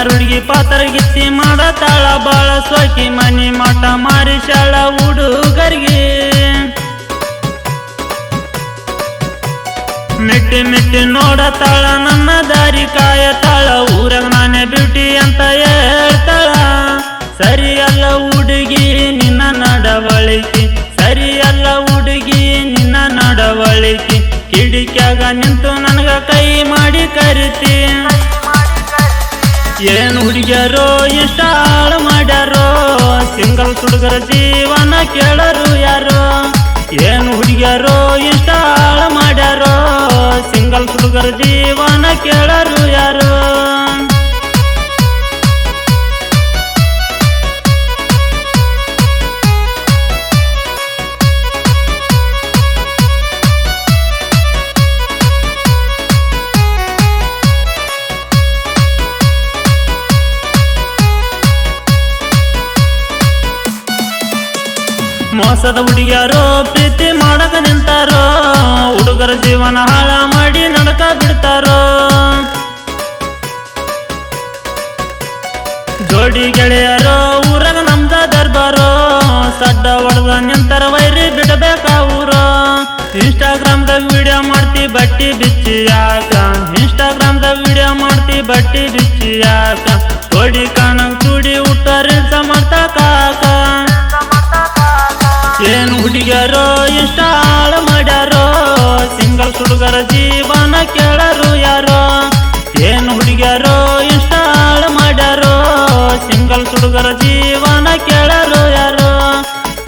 ಹುಡುಗಿ ಪಾತರಗಿತ್ತಿ ಮಾಡತಾಳ ಬಾಳ ಸೋಕಿ ಮನಿ ಮಾಟ ಮಾರಿ ಶಾಳ ಹುಡುಗರಿಗೆ ಮಿಟ್ಟಿ ಮಿಟ್ಟಿ ನೋಡತಾಳ ನನ್ನ ದಾರಿ ಕಾಯತಾಳ ಊರಾಗ ನಾನೇ ಬ್ಯೂಟಿ ಅಂತ ಹೇಳ್ತಾಳ ಸರಿಯಲ್ಲ ಹುಡುಗಿ ನಿನ್ನ ನಡವಳಿಕೆ ಸರಿಯಲ್ಲ ಹುಡುಗಿ ನಿನ್ನ ನಡವಳಿಕೆ ಕಿಡಿಕ್ಯಾಗ ನಿಂತು ನನಗ ಕೈ ಮಾಡಿ ಕರಿತಿ ಏನು ಹುಡುಗಿಯರೋ ಇಷ್ಟ ಹಾಳು ಮಾಡ್ಯಾರೋ ಸಿಂಗಲ್ ಹುಡುಗರ ಜೀವನ ಕೇಳರು ಯಾರೋ ಏನು ಹುಡುಗಿಯರೋ ಇಷ್ಟ ಹಾಳು ಮಾಡ್ಯಾರೋ ಸಿಂಗಲ್ ಹುಡುಗರ ಜೀವನ ಕೇಳರು ಯಾರೋ ಮೋಸದ ಹುಡುಗಿಯರೋ ಪ್ರೀತಿ ಮಾಡಕ ನಿಂತಾರೋ ಹುಡುಗರ ಜೀವನ ಹಾಳ ಮಾಡಿ ನಡಕ ಬಿಡ್ತಾರೋ ಜೋಡಿ ಗೆಳೆಯರೋ ಊರಾಗ ನಮ್ದ ದರ್ಬಾರೋ ಸಡ್ಡ ಹೊಡೆದ ನಿಂತರ ವೈರಿ ಬಿಡಬೇಕ ಊರೋ ಇನ್ಸ್ಟಾಗ್ರಾಮ್ದಾಗ ವಿಡಿಯೋ ಮಾಡ್ತಿ ಬಟ್ಟಿ ಬಿಚ್ಚಿ ಯಾಕ ಇನ್ಸ್ಟಾಗ್ರಾಮ್ದಾಗ ವಿಡಿಯೋ ಮಾಡ್ತಿ ಬಟ್ಟಿ ಬಿಚ್ಚಿ ಯಾಕ ಜೋಡಿ ಕಾಣಂಗ್ ಚೂಡಿ ಊಟ ರೀಲ್ಸ ಮಾಡ್ತಾ ಕಾಕ ಏನು ಹುಡುಗಿಯರೋ ಇಷ್ಟ ಹಾಳು ಮಾಡ್ಯಾರೋ ಸಿಂಗಲ್ ಹುಡುಗರ ಜೀವನ ಕೇಳರು ಯಾರೋ ಏನು ಹುಡುಗಿಯರೋ ಇಷ್ಟ ಹಾಳು ಮಾಡ್ಯಾರೋ ಸಿಂಗಲ್ ಹುಡುಗರ ಜೀವನ ಕೇಳರು ಯಾರೋ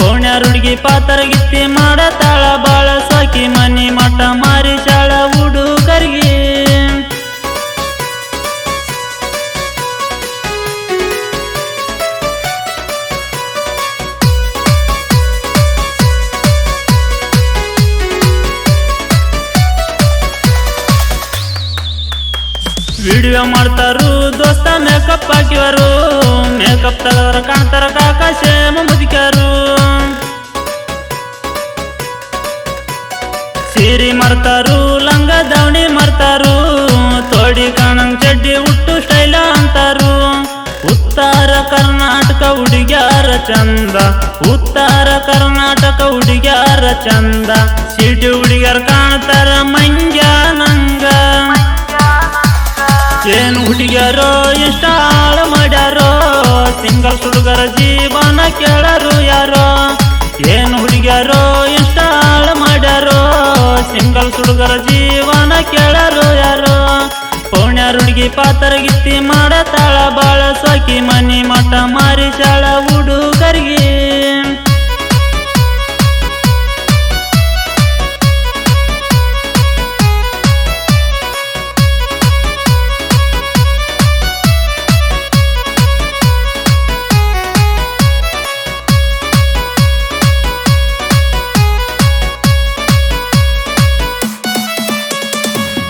ಪೌಣ್ಯಾರ ಹುಡುಗಿ ಪಾತರಗಿತ್ತಿ ಮಾಡತಾಳ ಬಾಳ ಸಾಕಿ ಮನಿ ಮಠ ಮಾರಿ ಶಾಳ ಹುಡುಗರಿಗೆ ವಿಡಿಯೋ ಮಾಡ್ತಾರು ದೋಸ್ತ ಮೇಕಪ್ ಹಾಕಿವರು ಮೇಕಪ್ ತಗದ್ರ ಕಾಣ್ತಾರ ಕಾಕ ಸೇಮ ಮುದುಕ್ಯಾರು ಸೀರೆ ಮಾಡ್ತಾರು ಲಂಗ ದಾವಣಿ ಮಾಡ್ತಾರು ತೋಡಿ ಕಾಣಂಗ್ ಚಡ್ಡಿ ಉಟ್ಟು ಸ್ಟೈಲ ಅಂತಾರು ಉತ್ತರ ಕರ್ನಾಟಕ ಹುಡುಗ್ಯಾರ ಚಂದ ಉತ್ತರ ಕರ್ನಾಟಕ ಹುಡುಗ್ಯಾರ ಚಂದ ಸಿಟಿ ಹುಡುಗ್ಯಾರ ಕಾಣ್ತಾರ ಮಂಗ್ಯ ನಂಗ ಏನು ಹುಡುಗಿಯರೋ ಇಷ್ಟ ಹಾಳು ಮಾಡ್ಯಾರೋ ಸಿಂಗಲ್ ಹುಡುಗರ ಜೀವನ ಕೇಳರು ಯಾರೋ ಏನು ಹುಡುಗಿಯರೋ ಇಷ್ಟ ಹಾಳು ಮಾಡ್ಯಾರೋ ಸಿಂಗಲ್ ಹುಡುಗರ ಜೀವನ ಕೇಳರು ಯಾರೋ ಪೌಣ್ಯಾರ ಹುಡುಗಿ ಪಾತರಗಿತ್ತಿ ಮಾಡತಾಳ ಬಾಳ ಸಾಕಿ ಮನಿ ಮಠ ಮಾರಿ ಶಾಳ ಹುಡುಗರಿಗೆ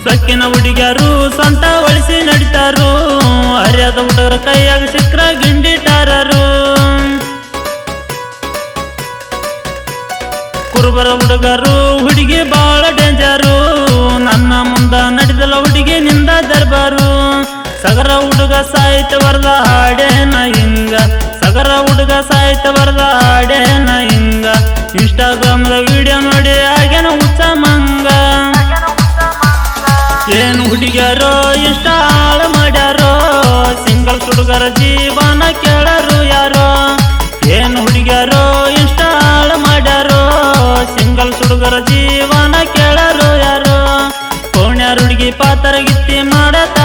ಸಕ್ಕಿನ ಹುಡುಗಿಯರು ಸ್ವಂತ ಒಳಿಸಿ ನಡಿತಾರು ಹರಿಯಾದ ಹುಡುಗರ ಕೈಯಾಗ ಸಿಕ್ರ ಗಿಂಡಿಟಾರರು ಕುರುಬರ ಹುಡುಗರು ಹುಡುಗಿ ಬಾಳ ಡೇಂಜರು ನನ್ನ ಮುಂದ ನಡೆದಲ್ಲ ಹುಡುಗಿ ನಿಂದ ದರ್ಬಾರು ಸಗರ ಹುಡುಗ ಸಾಹಿತ್ಯ ಬರ್ದ ಹಾಡೇನ ಹಿಂಗ ಸಗರ ಹುಡುಗ ಸಾಹಿತ್ಯ ಬರ್ದ ಹಾಡೇನ ಹಿಂಗ ಇನ್ಸ್ಟಾಗ್ರಾಮ್ದ ವಿಡಿಯೋ ನೋಡಿ ಆಗ್ಯಾನ ಹುಚ್ಚ ಮಂಗ ಏನು ಹುಡುಗಿಯರೋ ಇಷ್ಟ ಹಾಳು ಮಾಡ್ಯಾರೋ ಸಿಂಗಲ್ ಹುಡುಗರ ಜೀವನ ಕೇಳರು ಯಾರೋ ಏನು ಹುಡುಗಿಯರೋ ಇಷ್ಟ ಹಾಳು ಮಾಡ್ಯಾರೋ ಸಿಂಗಲ್ ಹುಡುಗರ ಜೀವನ ಕೇಳರು ಯಾರೋ ಪೌಣ್ಯಾರ ಹುಡುಗಿ ಪಾತರಗಿತ್ತಿ ಮಾಡತ